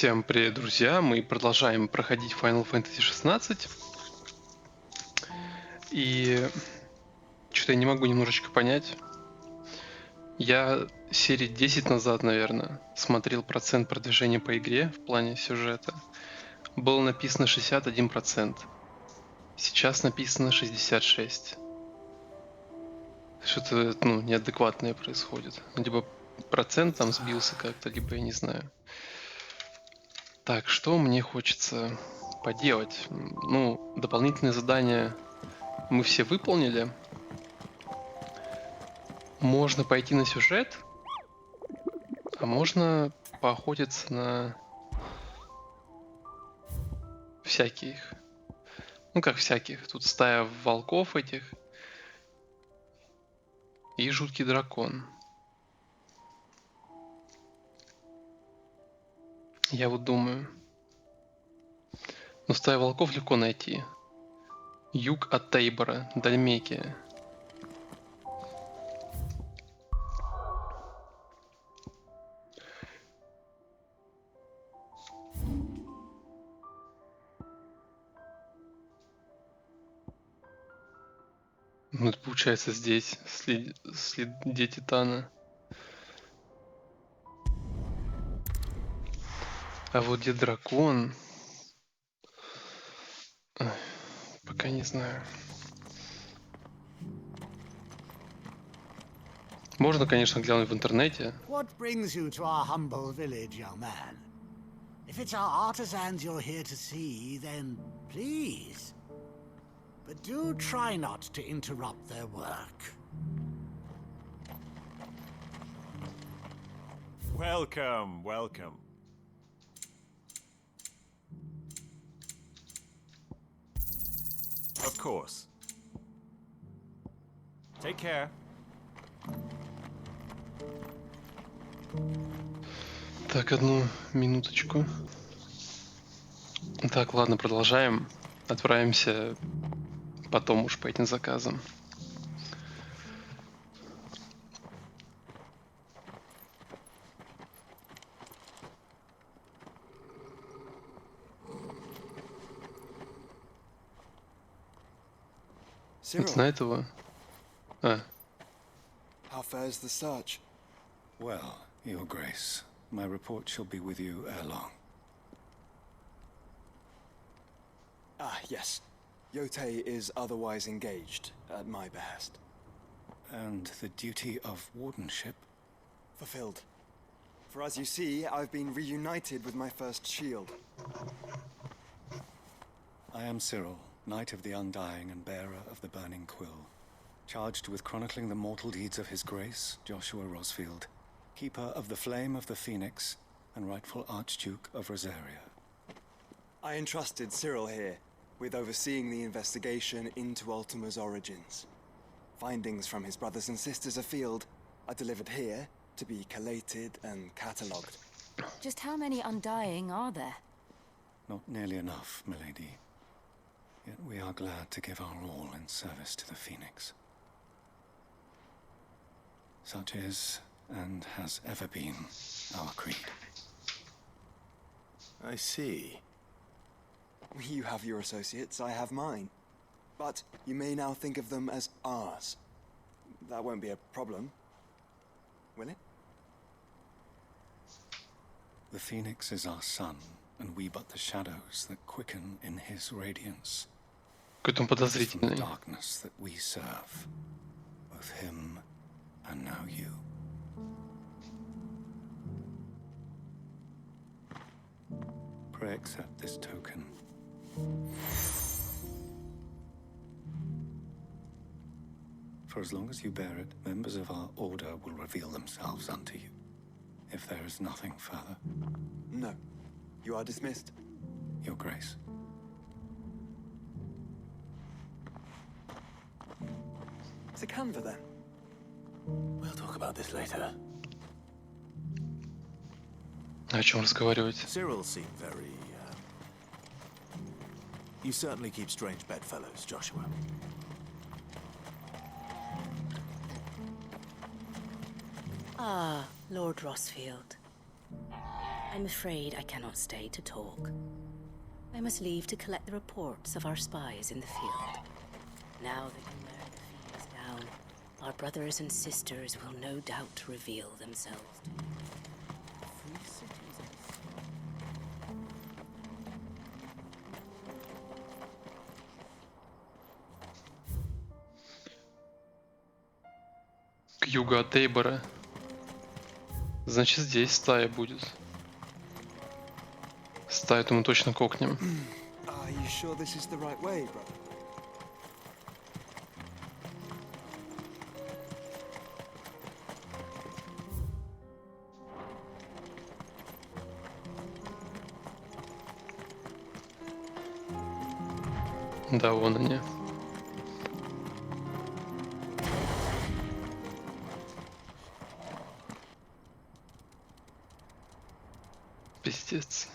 Всем привет, друзья! Мы продолжаем проходить Final Fantasy XVI. И что-то я не могу немножечко понять. Я серии 10 назад, наверное, смотрел процент продвижения по игре в плане сюжета. Было написано 61%. Сейчас написано 66%. Что-то, неадекватное происходит. Либо процент там сбился как-то, либо я не знаю. Так, что мне хочется поделать? Дополнительные задания мы все выполнили. Можно пойти на сюжет, а можно поохотиться на всяких. Как всяких. Тут стая волков этих и жуткий дракон. Я вот думаю. Стая волков легко найти. Юг от Тейбора, Дальмекия. Это получается здесь, следы Титана. А вот где дракон... Пока не знаю. Можно, конечно, глянуть в интернете. What brings you to our humble village, young man? If it's our artisans you're here to see, then please. But do try not to interrupt their work. Welcome, welcome. Of course. Take care. Так, одну минуточку. Так, ладно, продолжаем. Отправимся потом уж по этим заказам. Это на этого? How fares the search? Well, Your Grace, my report shall be with you ere long. Yes. Yotei is otherwise engaged, at my behest. And the duty of wardenship? Fulfilled. For as you see, I've been reunited with my first shield. I am Cyril, Knight of the Undying and bearer of the Burning Quill, charged with chronicling the mortal deeds of His Grace, Joshua Rosfield, keeper of the Flame of the Phoenix and rightful Archduke of Rosaria. I entrusted Cyril here with overseeing the investigation into Ultima's origins. Findings from his brothers and sisters afield are delivered here to be collated and catalogued. Just how many Undying are there? Not nearly enough, milady. Yet we are glad to give our all in service to the Phoenix. Such is, and has ever been, our creed. I see. You have your associates, I have mine. But you may now think of them as ours. That won't be a problem, will it? The Phoenix is our sun, and we but the shadows that quicken in his radiance. Какой-то он It is from the подозрительный. darkness that we serve, both him and now you. Pray accept this token. For as long as you bear it, members of our order will reveal themselves unto you, if there is nothing further. No. You are dismissed. Your Grace. It's a canva then. We'll talk about this later. О чем разговаривать? Cyril seemed very, You certainly keep strange bedfellows, Joshua. Ah, Lord Rosfield. I I'm afraid I cannot stay to talk. I must leave to collect the reports of our spies in the field. Now that you learn the feed is down, our brothers and sisters will no doubt reveal themselves to you. Free cities and К югу от Эйбора. Значит, здесь стая будет. Стаю-то мы точно кокнем. Are you sure this is the right way, brother? Да, вон они. Пиздец.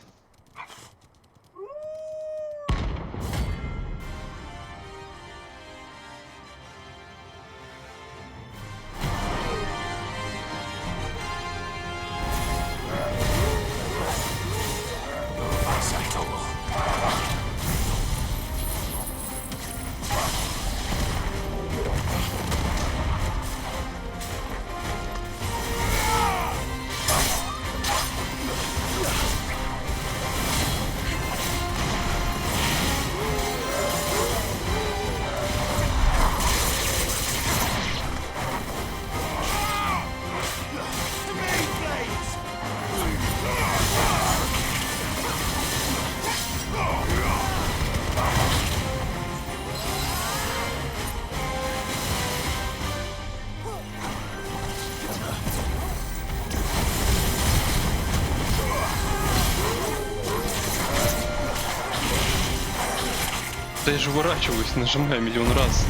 Да я же уворачиваюсь, нажимаю миллион раз.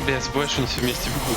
Я забываю, что они все вместе бегут.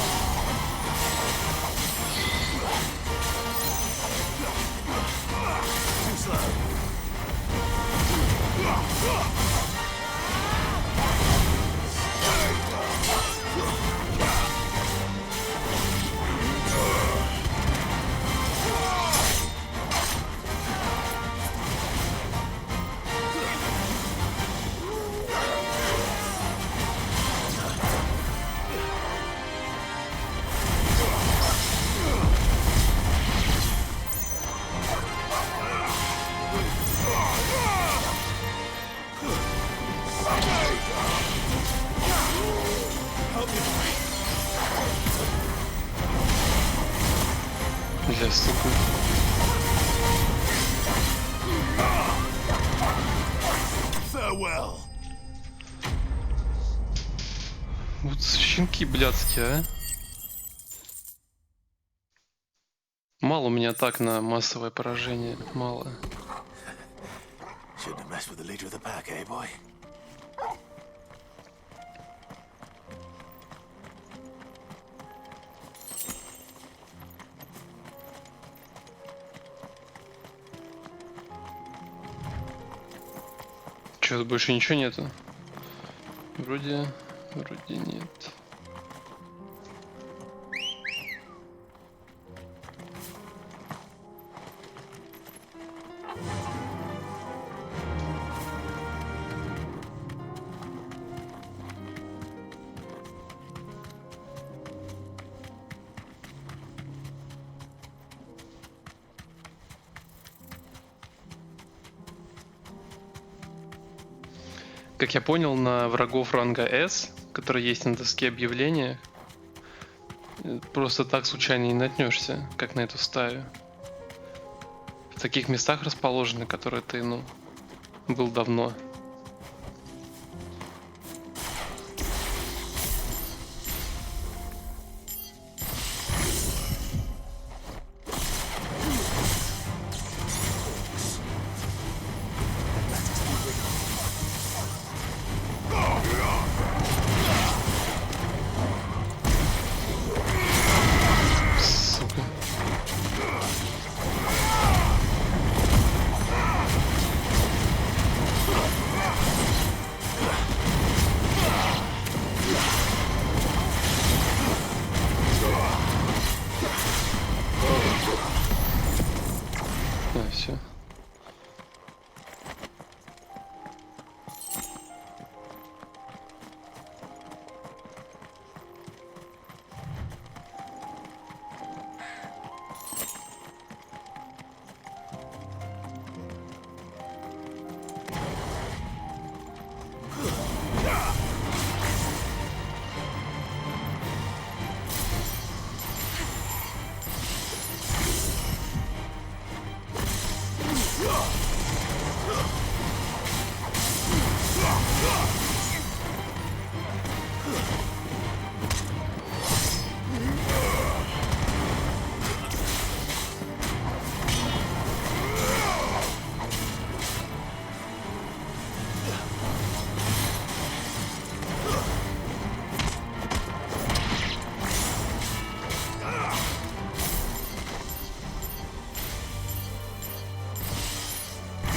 Бля, сука. Вот щенки блядские, а. Мало у меня так на массовое поражение, мало. Shouldn't have messed with the leader of the pack, eh, boy? Чё, тут больше ничего нету? Вроде нет. Как я понял, на врагов ранга S, которые есть на доске объявления, просто так случайно не наткнешься, как на эту стаю. в таких местах расположены, которые ты, ну, был давно. Сука. Все.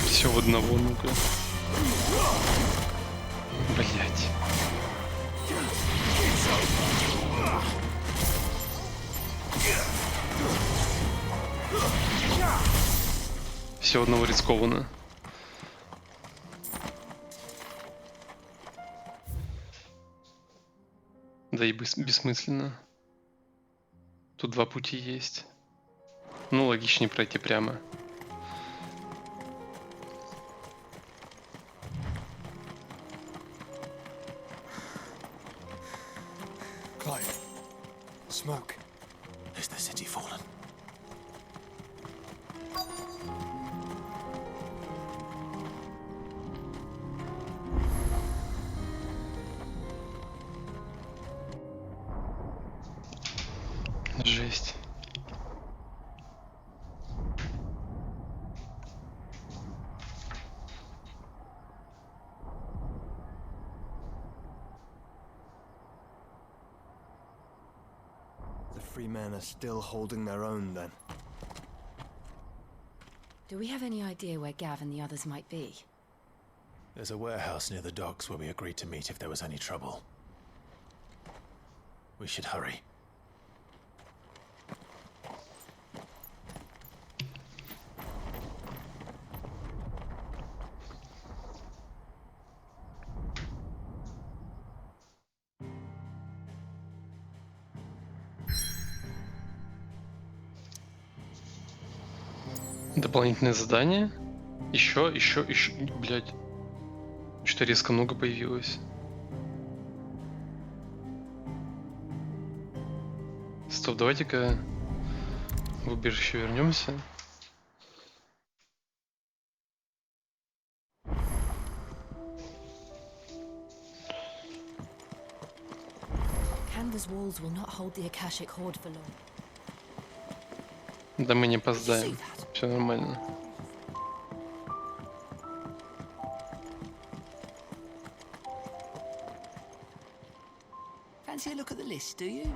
Все в одного, ну-ка. Блять. Все одного рискованно. Да и бессмысленно. Тут два пути есть. Ну, логичнее пройти прямо. Clive. Smoke. Is the city fallen? Жесть. The free men are still holding their own then. Do we have any idea where Gav and the others might be? There's a warehouse near the docks where we agreed to meet if there was any trouble. We should hurry. Дополнительное задание. Еще. Блять. Что-то резко много появилось. Стоп, давайте-ка в убежище вернемся. Canva's walls will not hold the Akashic Horde for long. Да мы не опоздаем. Все нормально. Fancy a look at the list, do you?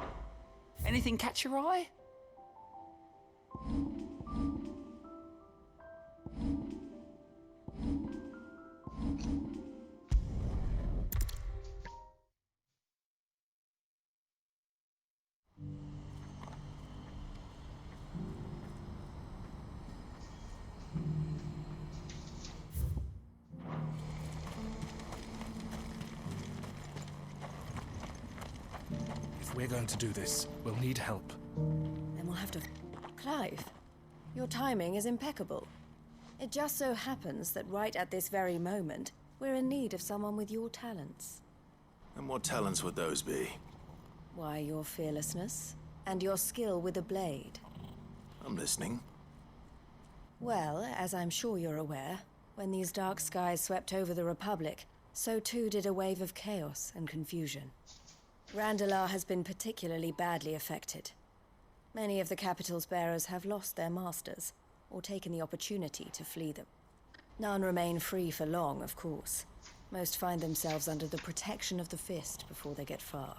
Anything catch your eye? If we're going to do this, we'll need help. Then we'll have to... Clive, your timing is impeccable. It just so happens that right at this very moment, we're in need of someone with your talents. And what talents would those be? Why, your fearlessness and your skill with a blade. I'm listening. Well, as I'm sure you're aware, when these dark skies swept over the Republic, so too did a wave of chaos and confusion. Randalar has been particularly badly affected. Many of the capital's bearers have lost their masters, or taken the opportunity to flee them. None remain free for long, of course. Most find themselves under the protection of the Fist before they get far.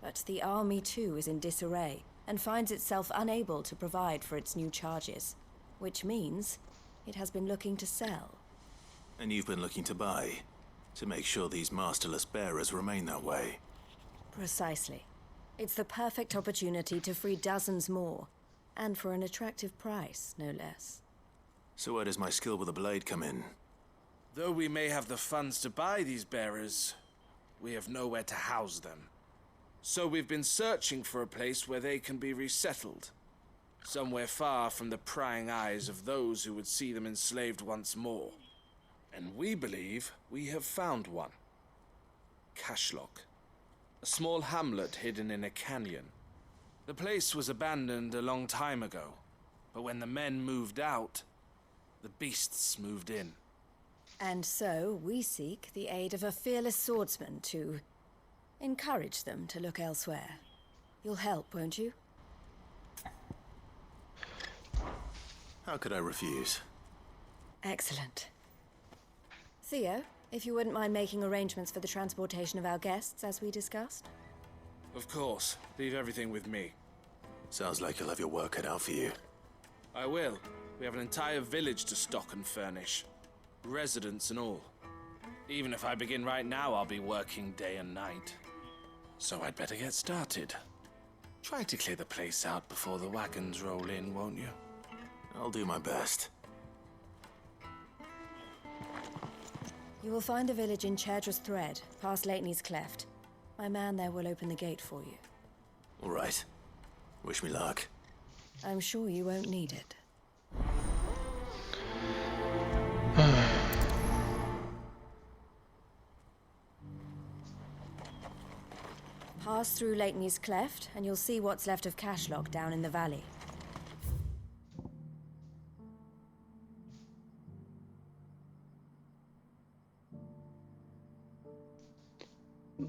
But the army too is in disarray, and finds itself unable to provide for its new charges. Which means it has been looking to sell. And you've been looking to buy, to make sure these masterless bearers remain that way. Precisely. It's the perfect opportunity to free dozens more, and for an attractive price, no less. So where does my skill with a blade come in? Though we may have the funds to buy these bearers, we have nowhere to house them. So we've been searching for a place where they can be resettled. Somewhere far from the prying eyes of those who would see them enslaved once more. And we believe we have found one. Cashlock. A small hamlet hidden in a canyon. The place was abandoned a long time ago, but when the men moved out, the beasts moved in. And so we seek the aid of a fearless swordsman to encourage them to look elsewhere. You'll help, won't you? How could I refuse? Excellent. Theo, if you wouldn't mind making arrangements for the transportation of our guests, as we discussed? Of course. Leave everything with me. Sounds like you'll have your work cut out for you. I will. We have an entire village to stock and furnish. Residents and all. Even if I begin right now, I'll be working day and night. So I'd better get started. Try to clear the place out before the wagons roll in, won't you? I'll do my best. You will find the village in Chairdra's Thread, past Lateney's Cleft. My man there will open the gate for you. All right. Wish me luck. I'm sure you won't need it. Pass through Lateney's Cleft, and you'll see what's left of Cashlock down in the valley.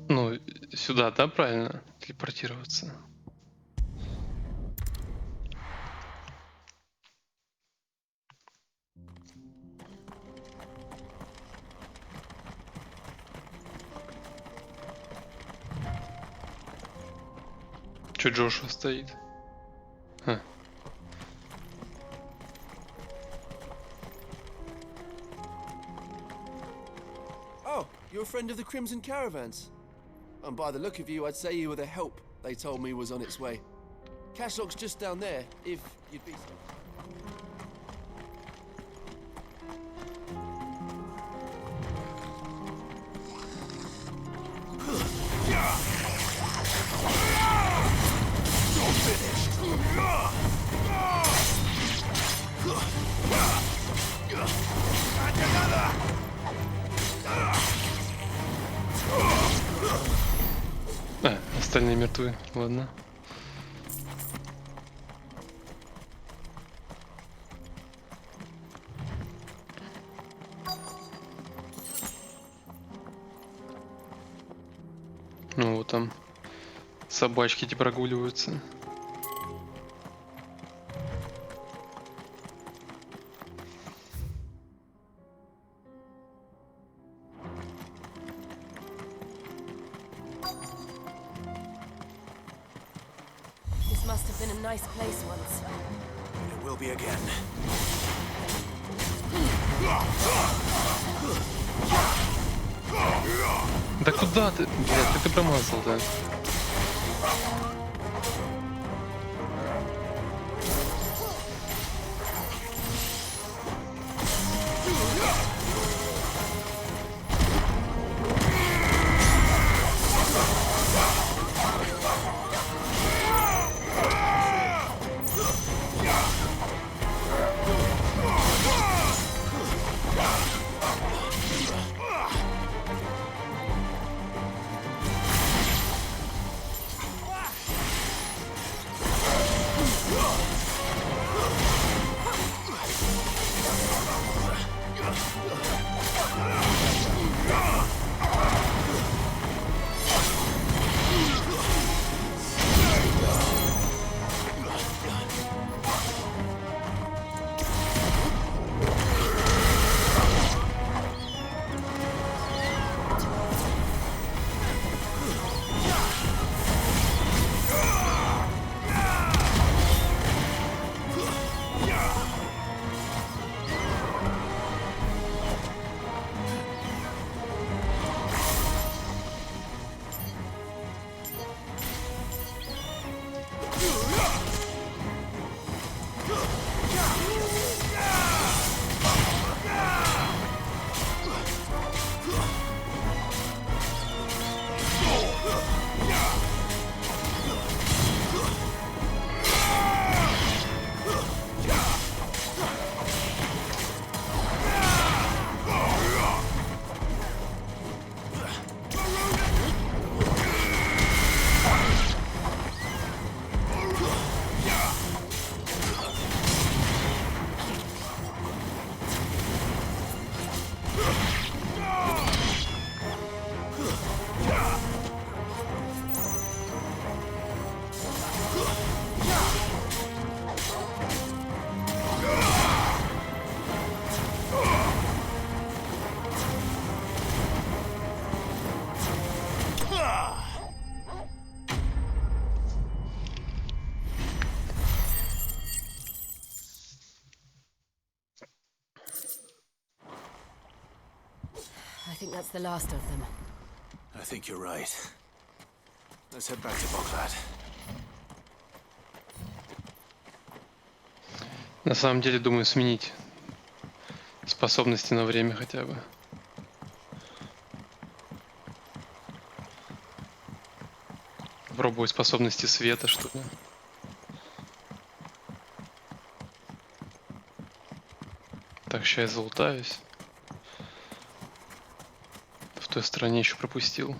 Ну, сюда, да, правильно? Телепортироваться. Чё Джошуа стоит? Ха. Oh, you're a friend of the Crimson Caravans. And by the look of you, I'd say you were the help they told me was on its way. Cashlock's just down there, if you'd be so. Остальные мертвы, ладно. Ну вот там собачки эти прогуливаются. Must have been a nice place once. It will be again. Да куда ты? Блядь, как ты промазал, да? think that's the last of them. I think you're right. Let's head back to Boklad. На самом деле, думаю, сменить способности на время хотя бы. Попробую способности света, что ли. Так, сейчас я залутаюсь. В той стороне еще пропустил.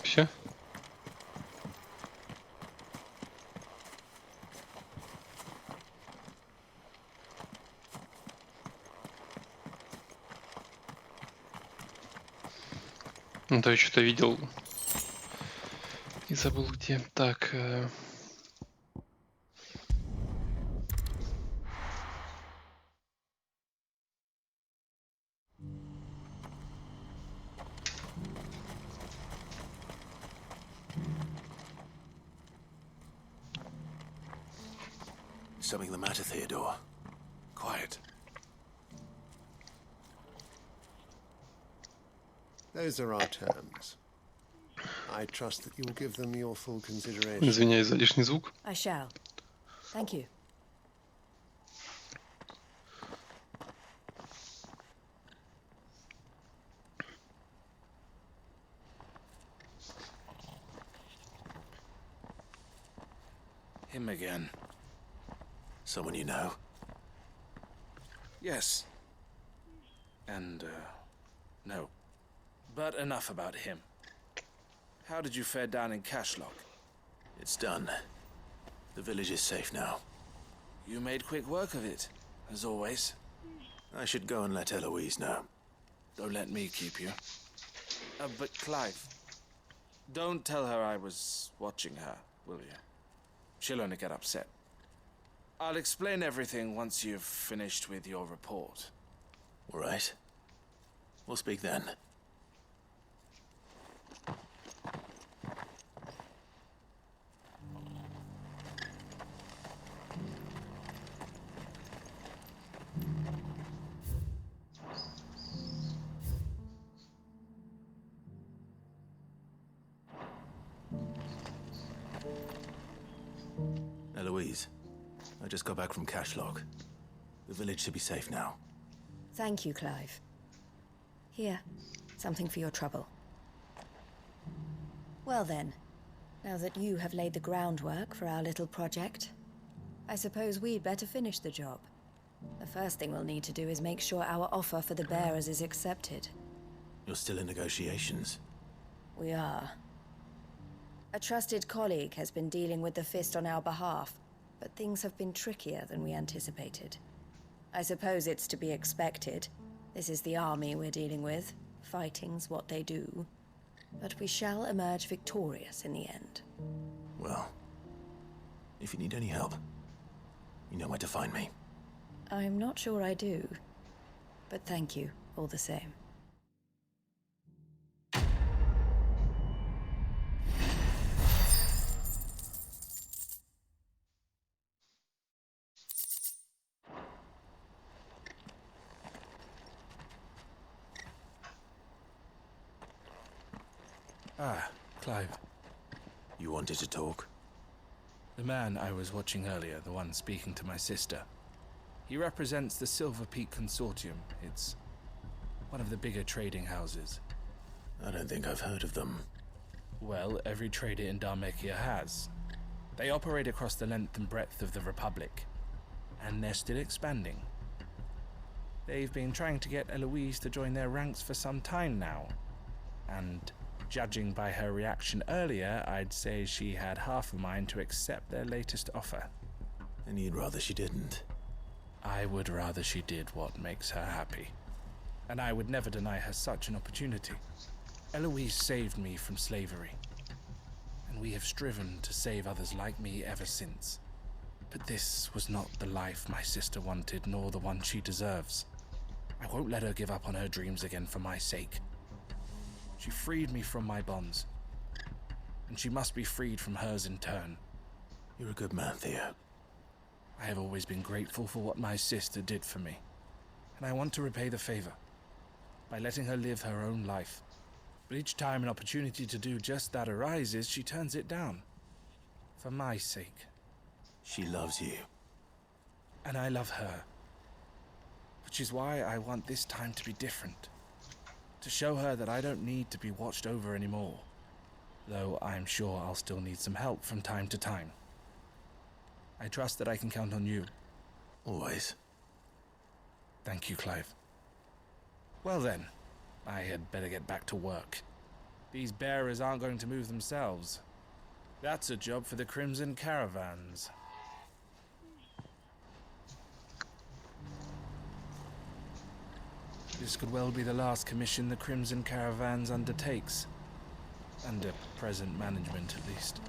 Все. Ну, то я что-то видел и забыл где. Так. Something the matter, Theodore? Quiet. Those are our terms. I trust that you will give them your full consideration. Извиняюсь за лишний звук. I shall. Thank you. Him again. Someone you know? Yes. And, no. But enough about him. How did you fare down in Cashlock? It's done. The village is safe now. You made quick work of it, as always. I should go and let Eloise know. Don't let me keep you. But Clive, don't tell her I was watching her, will you? She'll only get upset. I'll explain everything once you've finished with your report. All right. We'll speak then. Eloise, I just got back from Cashlock. The village should be safe now. Thank you, Clive. Here, something for your trouble. Well then, now that you have laid the groundwork for our little project, I suppose we'd better finish the job. The first thing we'll need to do is make sure our offer for the bearers is accepted. You're still in negotiations? We are. A trusted colleague has been dealing with the Fist on our behalf, but things have been trickier than we anticipated. I suppose it's to be expected. This is the army we're dealing with. Fighting's what they do. But we shall emerge victorious in the end. Well, if you need any help, you know where to find me. I'm not sure I do. But thank you, all the same. Ah, Clive. You wanted to talk? The man I was watching earlier, the one speaking to my sister. He represents the Silver Peak Consortium. It's one of the bigger trading houses. I don't think I've heard of them. Well, every trader in Dharmekia has. They operate across the length and breadth of the Republic, and they're still expanding. They've been trying to get Eloise to join their ranks for some time now, and judging by her reaction earlier, I'd say she had half a mind to accept their latest offer. And you'd rather she didn't? I would rather she did what makes her happy, and I would never deny her such an opportunity. Eloise saved me from slavery, and we have striven to save others like me ever since. But this was not the life my sister wanted, nor the one she deserves. I won't let her give up on her dreams again for my sake. She freed me from my bonds, and she must be freed from hers in turn. You're a good man, Theo. I have always been grateful for what my sister did for me, and I want to repay the favor by letting her live her own life. But each time an opportunity to do just that arises, she turns it down. For my sake. She loves you. And I love her. Which is why I want this time to be different. To show her that I don't need to be watched over anymore. Though I'm sure I'll still need some help from time to time. I trust that I can count on you. Always. Thank you, Clive. Well then, I had better get back to work. These bearers aren't going to move themselves. That's a job for the Crimson Caravans. This could well be the last commission the Crimson Caravans undertakes. Under present management, at least.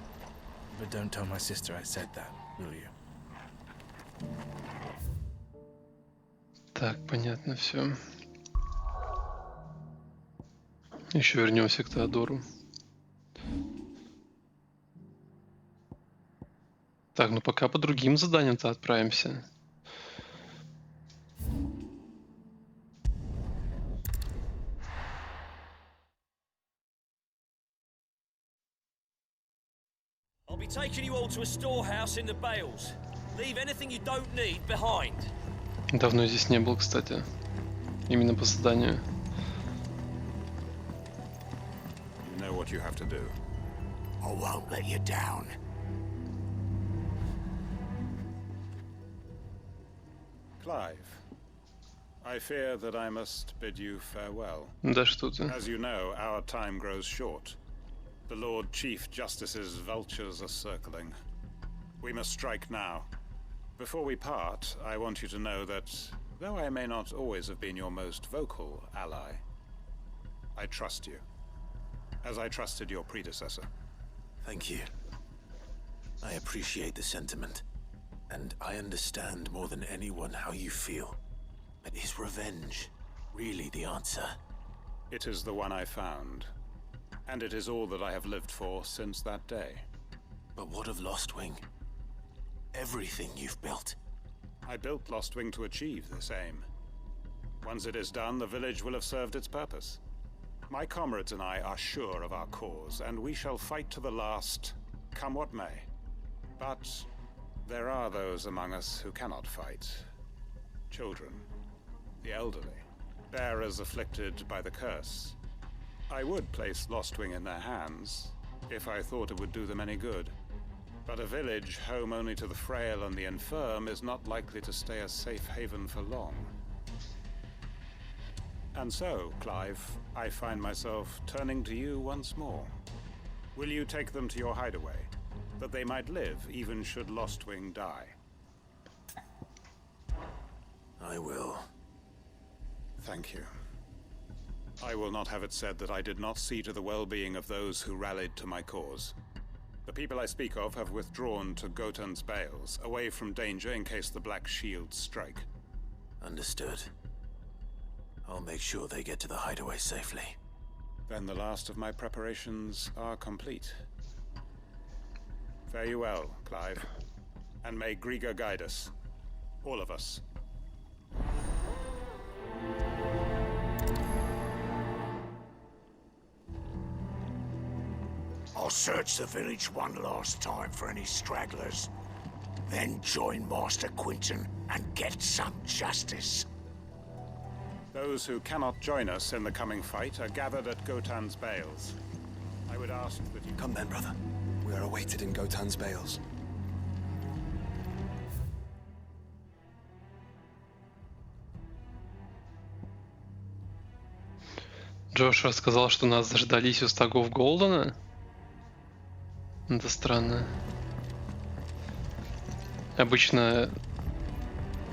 But don't tell my sister I said that, will you? Так, понятно все. Еще вернемся к Теодору. Так, ну пока по другим заданиям-то отправимся. I'll be taking you all to a storehouse in the Bales. Leave anything you don't need behind. Давно здесь не был, кстати. Именно по заданию. You know what you have to do. I won't let you down. Clive, I fear that I must bid you farewell. Да что ты. As you know, our time grows short. The Lord Chief Justice's vultures are circling. We must strike now. Before we part, I want you to know that, though I may not always have been your most vocal ally, I trust you, as I trusted your predecessor. Thank you. I appreciate the sentiment, and I understand more than anyone how you feel. But is revenge really the answer? It is the one I found, and it is all that I have lived for since that day. But what of Lostwing? Everything you've built. I built Lostwing to achieve this aim. Once it is done, the village will have served its purpose. My comrades and I are sure of our cause, and we shall fight to the last, come what may. But there are those among us who cannot fight. Children, the elderly, bearers afflicted by the curse. I would place Lostwing in their hands, if I thought it would do them any good. But a village home only to the frail and the infirm is not likely to stay a safe haven for long. And so, Clive, I find myself turning to you once more. Will you take them to your hideaway, that they might live even should Lostwing die? I will. Thank you. I will not have it said that I did not see to the well-being of those who rallied to my cause. The people I speak of have withdrawn to Gotan's Bales, away from danger in case the Black Shields strike. Understood. I'll make sure they get to the hideaway safely. Then the last of my preparations are complete. Fare you well, Clive. And may Griga guide us. All of us. I'll search the village one last time for any stragglers. Then join Master Quinten and get some justice. Those who cannot join us in the coming fight are gathered at Gotan's Bales. I would ask that you... Come then, brother. We are awaited in Gotan's Bales. Джошуа сказал, что нас заждались у стогов Голдена. Это странно. Обычно,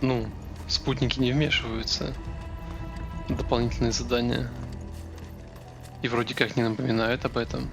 ну, спутники не вмешиваются в дополнительные задания. И вроде как не напоминают об этом.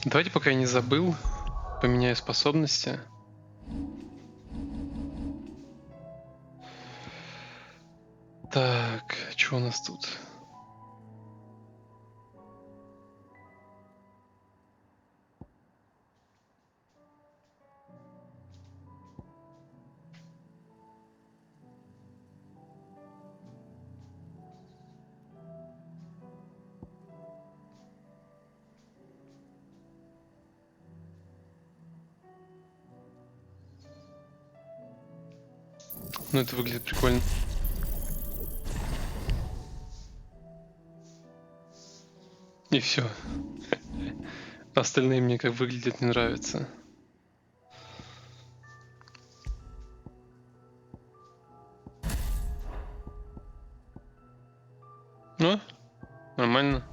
Давайте, пока я не забыл, поменяю способности. Так, что у нас тут? Ну, это выглядит прикольно. И все. Остальные мне как выглядят не нравятся. Ну, нормально.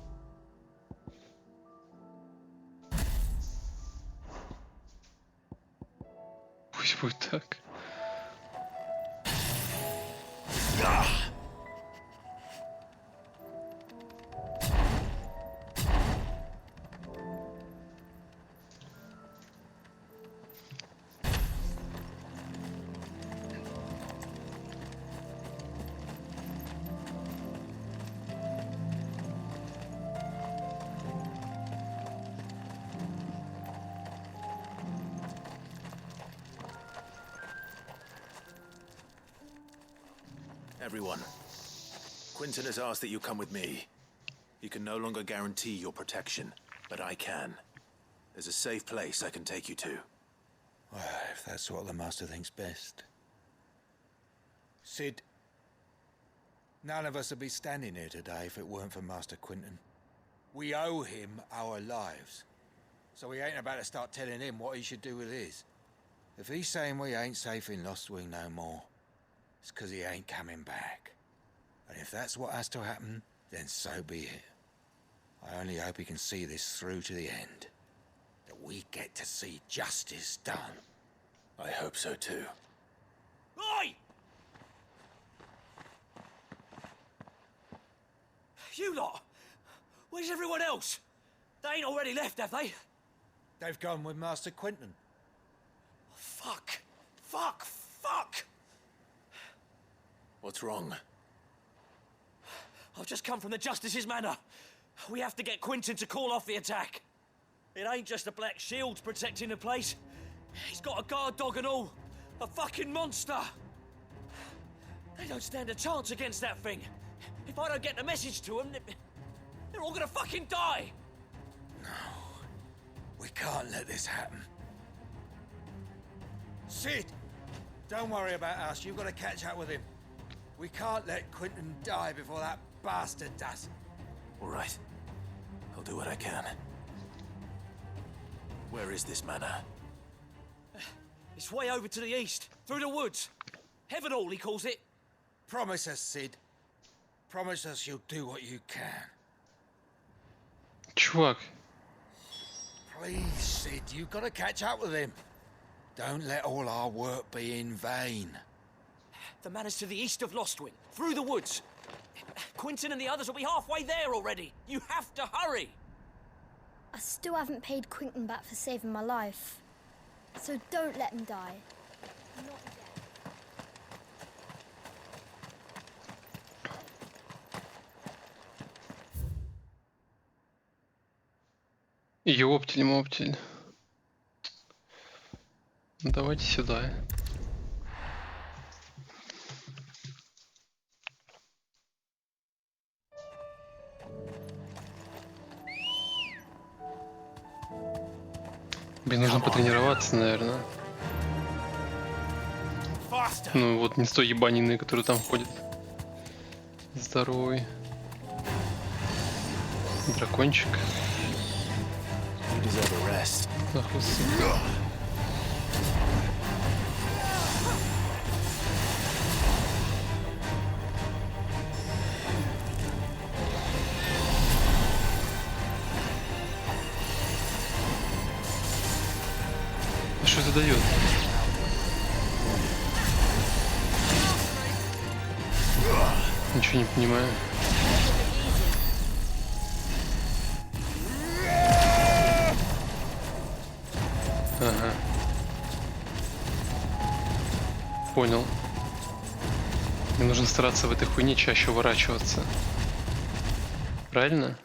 Пусть будет так. Everyone, Quinten has asked that you come with me. He can no longer guarantee your protection, but I can. There's a safe place I can take you to. Well, if that's what the Master thinks best. Sid, none of us would be standing here today if it weren't for Master Quinten. We owe him our lives. So we ain't about to start telling him what he should do with his. If he's saying we ain't safe in Lostwing no more, it's 'cause he ain't coming back. And if that's what has to happen, then so be it. I only hope he can see this through to the end. That we get to see justice done. I hope so too. Oi! You lot! Where's everyone else? They ain't already left, have they? They've gone with Master Quinten. Fuck! Fuck! Fuck! What's wrong? I've just come from the Justice's manor. We have to get Quinten to call off the attack. It ain't just the Black Shields protecting the place. He's got a guard dog and all. A fucking monster. They don't stand a chance against that thing. If I don't get the message to them, they're all gonna fucking die. No. We can't let this happen. Sid! Don't worry about us. You've got to catch up with him. We can't let Quinten die before that bastard does. All right. I'll do what I can. Where is this manor? It's way over to the east, through the woods. Heaven Hall, he calls it. Promise us, Sid. Promise us you'll do what you can. Чувак. Please, Sid, you've got to catch up with him. Don't let all our work be in vain. The manor's to the east of Lostwing, through the woods. Quinten and the others will be halfway there already. You have to hurry. I still haven't paid Quinten back for saving my life. So don't let him die. Not again. Ёптель-моптель. Давайте сюда. Блин, нужно потренироваться, наверное. Ну вот не с той ебаниной, которая там ходит. Здоровый. Дракончик. Ах, вот сука. Что это дает? Ничего не понимаю. Ага. Понял. Мне нужно стараться в этой хуйне чаще уворачиваться. Правильно?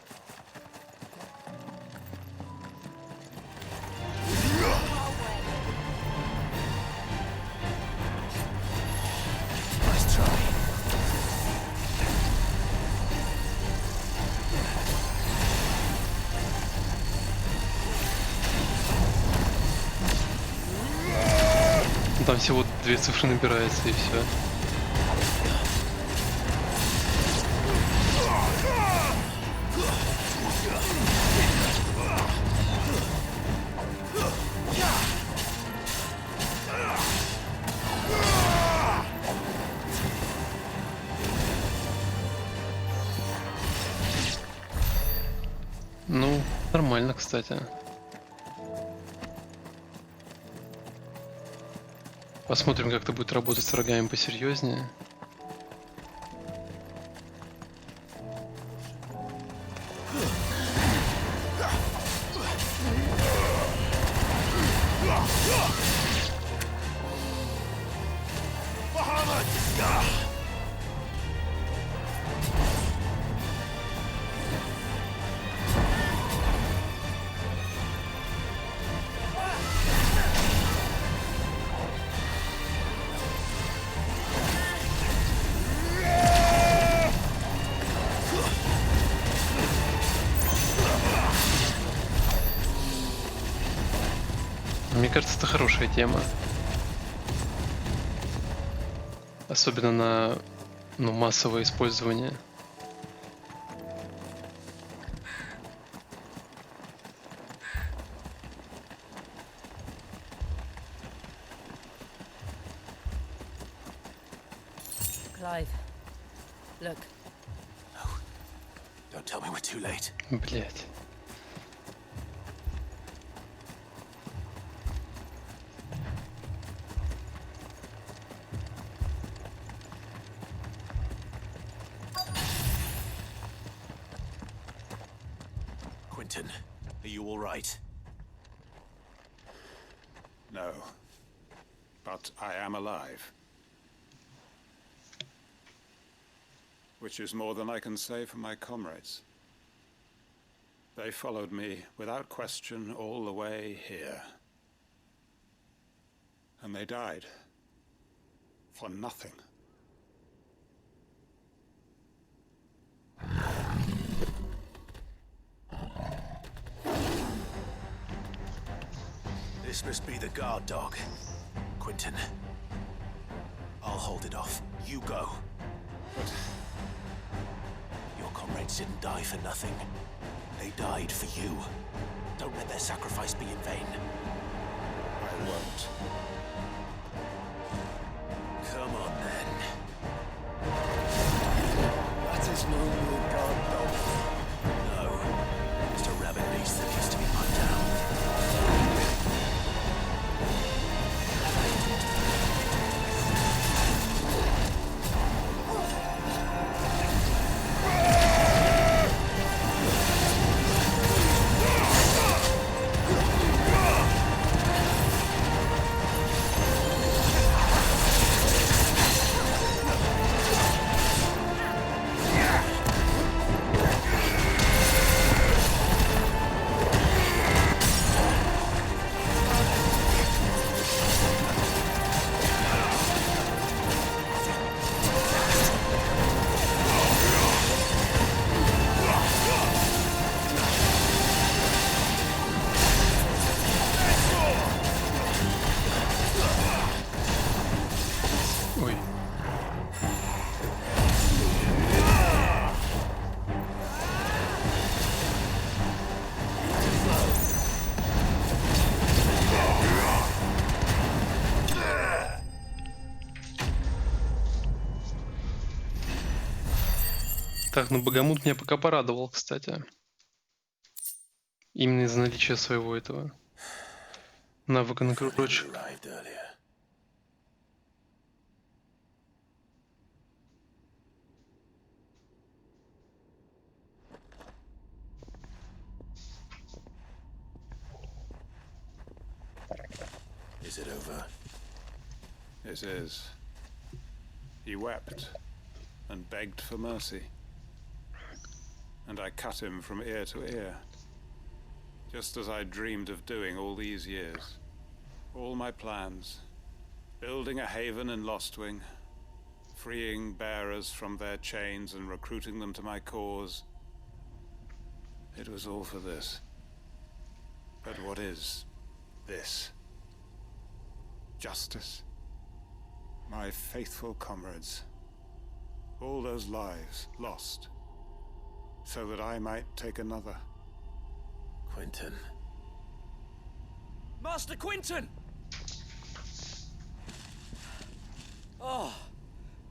Там всего 2 цифры набирается и все. Ну, нормально, кстати. Посмотрим, как это будет работать с врагами посерьезнее. Мне кажется, это хорошая тема. Особенно на массовое использование. Клайв, look. No. Don't tell me we're too late. Блять. Quinten, are you all right? No. But I am alive. Which is more than I can say for my comrades. They followed me without question all the way here. And they died. For nothing. This must be the guard dog. Quinten. I'll hold it off. You go. But your comrades didn't die for nothing. They died for you. Don't let their sacrifice be in vain. I won't. Come on, then. That is no more guard dog. No. Just a rabid beast that needs to be put down. Так, ну Богомут меня пока порадовал, кстати. Именно из-за наличия своего этого навыка на крючок. Is it over? It is. He wept and begged for mercy. And I cut him from ear to ear. Just as I dreamed of doing all these years. All my plans. Building a haven in Lostwing. Freeing bearers from their chains and recruiting them to my cause. It was all for this. But what is this? Justice? My faithful comrades. All those lives lost. So that I might take another. Quinten. Master Quinten! Oh,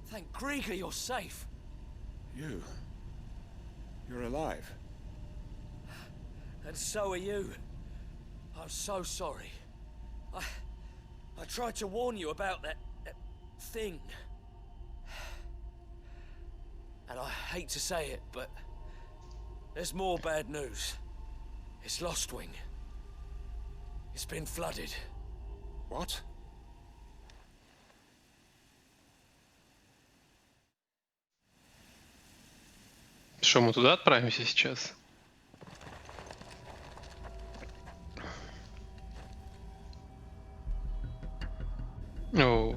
thank Grieger you're safe. You're alive. And so are you. I'm so sorry. I tried to warn you about that thing. And I hate to say it, but there's more bad news. It's Lostwing. It's been flooded. What? Что, мы туда отправимся сейчас? О.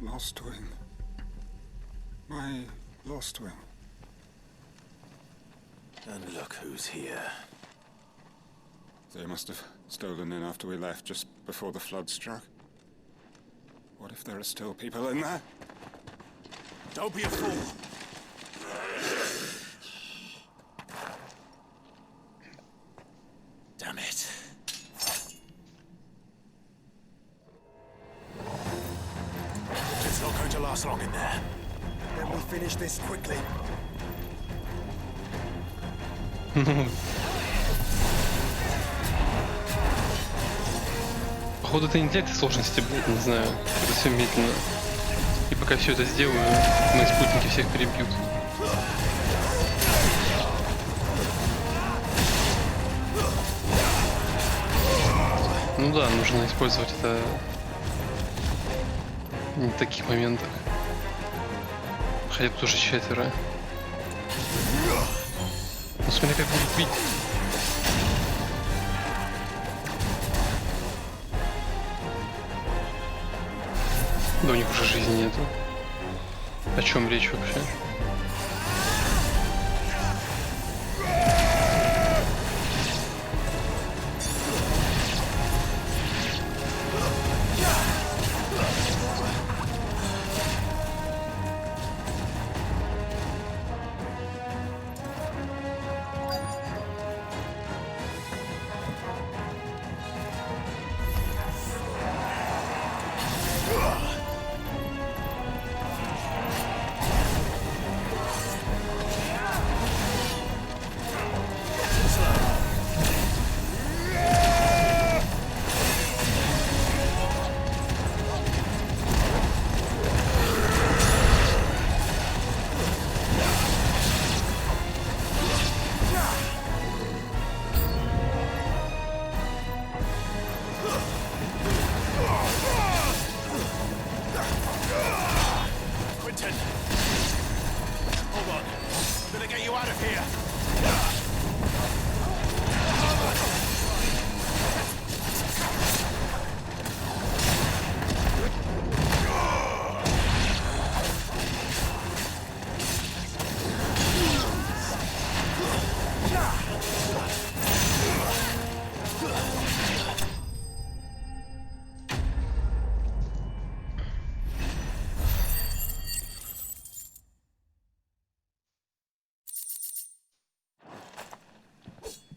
Lostwing. My Lostwing. And look who's here. They must have stolen in after we left, just before the flood struck. What if there are still people in there? Don't be a fool! Damn it. It's not going to last long in there. Then we finish this quickly. Походу это не для этой сложности, блядь, не знаю. Это все медленно. И пока все это сделаю, мои спутники всех перебьют. Ну да, нужно использовать это не в таких моментах. Хотя тут уже 4. Ну смотри, как будут бить. Да у них уже жизни нету. О чем речь вообще?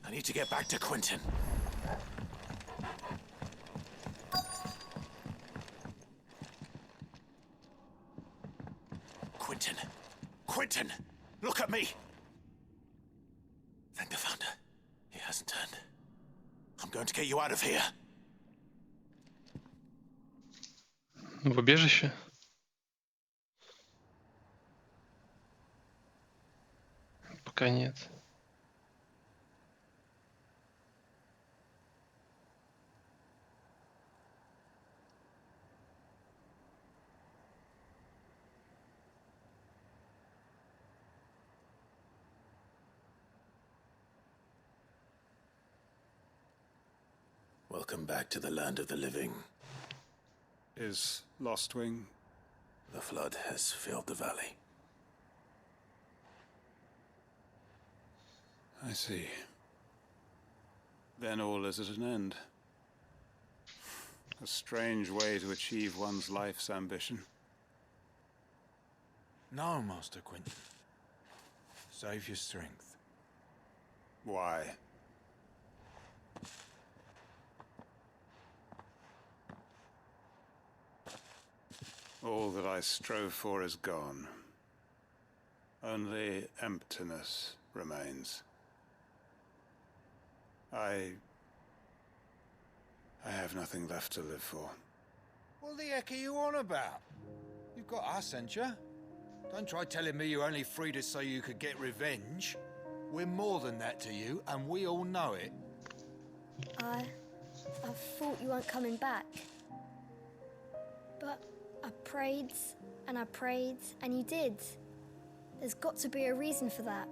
I need to get back to Quinten. hasn't turned. I'm going to get you out of here. В убежище? Пока нет. Welcome back to the land of the living. Is Lostwing? The flood has filled the valley. I see. Then all is at an end. A strange way to achieve one's life's ambition. No, Master Quinten. Save your strength. Why? All that I strove for is gone. Only emptiness remains. I have nothing left to live for. What the heck are you on about? You've got us, ain't you? Don't try telling me you only freed us so you could get revenge. We're more than that to you, and we all know it. I thought you weren't coming back. But I prayed, and you did. There's got to be a reason for that,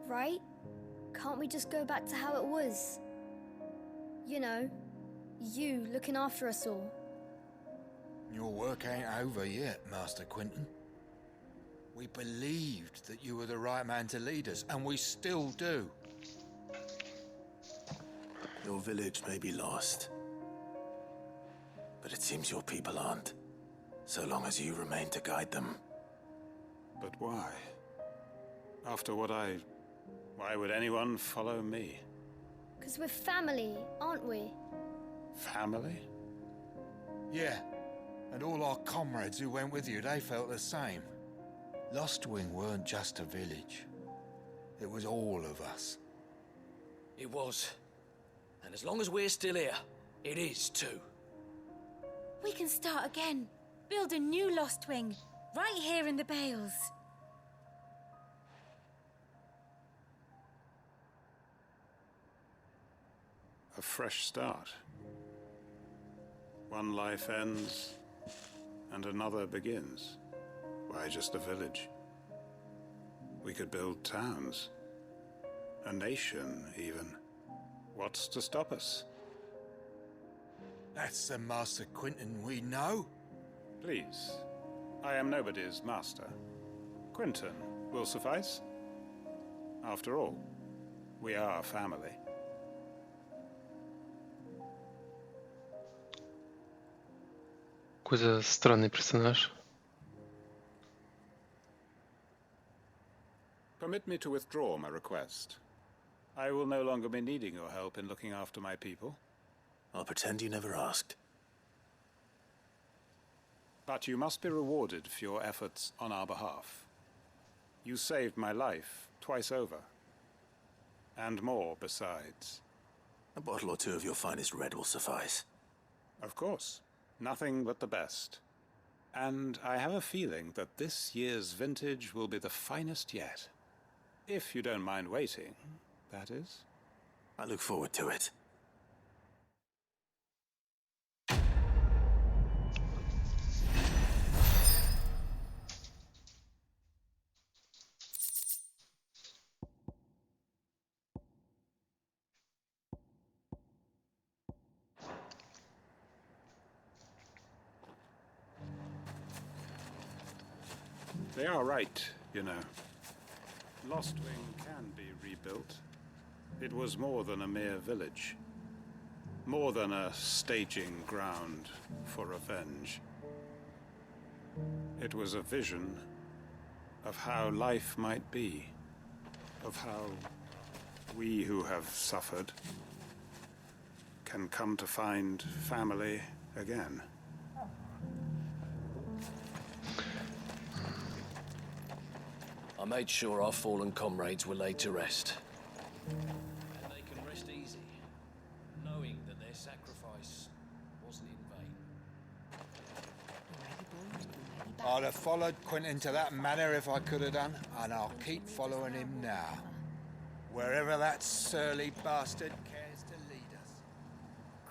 right? Can't we just go back to how it was? You know, you looking after us all. Your work ain't over yet, Master Quinten. We believed that you were the right man to lead us, and we still do. Your village may be lost, but it seems your people aren't, so long as you remain to guide them. But why? After what why would anyone follow me? 'Cause we're family, aren't we? Family? Yeah, and all our comrades who went with you, they felt the same. Lostwing weren't just a village. It was all of us. It was. And as long as we're still here, it is too. We can start again. Build a new Lostwing, right here in the Bales. A fresh start. One life ends, and another begins. Why just a village? We could build towns. A nation, even. What's to stop us? That's the Master Quinten we know. Please. I am nobody's master. Quinten will suffice. After all, we are family. Какой-то странный персонаж. Permit me to withdraw my request. I will no longer be needing your help in looking after my people. I'll pretend you never asked. But you must be rewarded for your efforts on our behalf. You saved my life twice over. And more besides. A bottle or two of your finest red will suffice. Of course. Nothing but the best. And I have a feeling that this year's vintage will be the finest yet. If you don't mind waiting, that is. I look forward to it. They are right, you know. Lostwing can be rebuilt. It was more than a mere village. More than a staging ground for revenge. It was a vision of how life might be. Of how we who have suffered can come to find family again. I made sure our fallen comrades were laid to rest. And they can rest I'd have followed Quinten to that manor if I could have done, and I'll keep following him now. Wherever that surly bastard cares to lead us.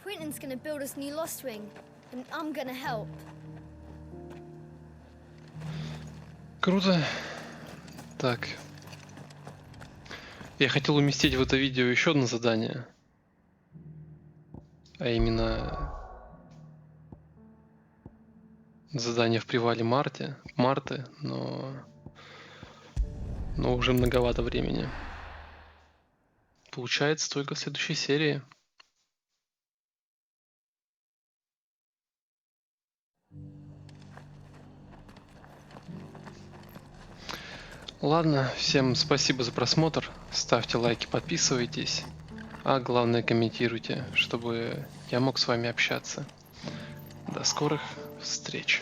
Quinten's gonna build us new Lostwing, and I'm gonna help. Круто. Так. Я хотел уместить в это видео еще одно задание. А именно задание в привале Марты, но уже многовато времени. Получается только в следующей серии. Ладно, всем спасибо за просмотр. Ставьте лайки, подписывайтесь. А главное, комментируйте, чтобы я мог с вами общаться. До скорых встреч.